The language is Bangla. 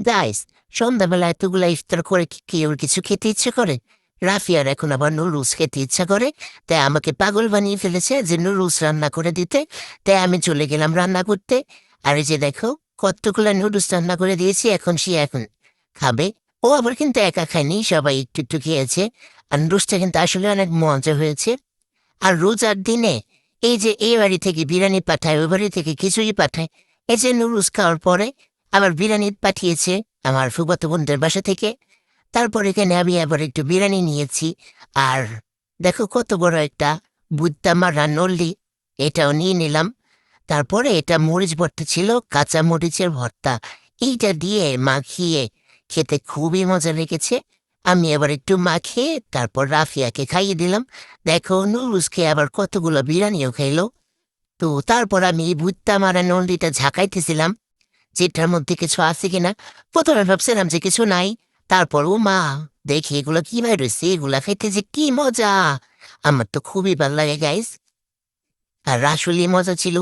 গাইস, সন্ধ্যাবেলা এতগুলা ইফতার করে কি কেউ কিছু খেতে ইচ্ছে করে? রাফিয়ার এখন আবার নুডলস খেতে ইচ্ছা করে। তাই আমাকে পাগল বানিয়ে ফেলেছে যে নুডলস রান্না করে দিতে। তাই আমি চলে গেলাম রান্না করতে। আর এই যে দেখো, কতগুলা নুডলস রান্না করে দিয়েছি, এখন খাবে। ও আবার কিন্তু একা খায়নি, সবাই একটু একটু খেয়েছে। আর নুডলসটা কিন্তু আসলে অনেক মজা হয়েছে। আর রোজার দিনে এই যে এই বাড়ি থেকে বিরিয়ানি পাঠায়, ওই বাড়ি থেকে খিচুড়ি পাঠায়, এই যে নুডলস খাওয়ার পরে আবার বিরিয়ানি পাঠিয়েছে আমার ফুফাতো বোনদের বাসা থেকে। তারপর এখানে আমি আবার একটু বিরিয়ানি নিয়েছি। আর দেখো কত বড় একটা বুদ্দা মারা নল্লি, এটাও নিয়ে নিলাম। তারপরে এটা মরিচ ভর্তা ছিল, কাঁচা মরিচের ভর্তা। এইটা দিয়ে মাখিয়ে খেতে খুবই মজা লেগেছে। আমি আবার একটু মাখিয়ে তারপর রাফিয়াকে খাইয়ে দিলাম। দেখো নুডলস খেয়ে আবার কতগুলো বিরিয়ানিও খাইলো। তো তারপর আমি এই ভুট্টা মারা নন্দিটা ঝাঁকাইতেছিলাম যেটার মধ্যে কিছু আছে কিনা। প্রথমে ভাবছিলাম যে কিছু নাই। তারপর ও মা, দেখি এগুলো কি বাইর হয়েছে, এগুলা খাইতে যে কি মজা! আমার তো খুবই ভালো লাগে গাইস। আর আসলেই মজা ছিল।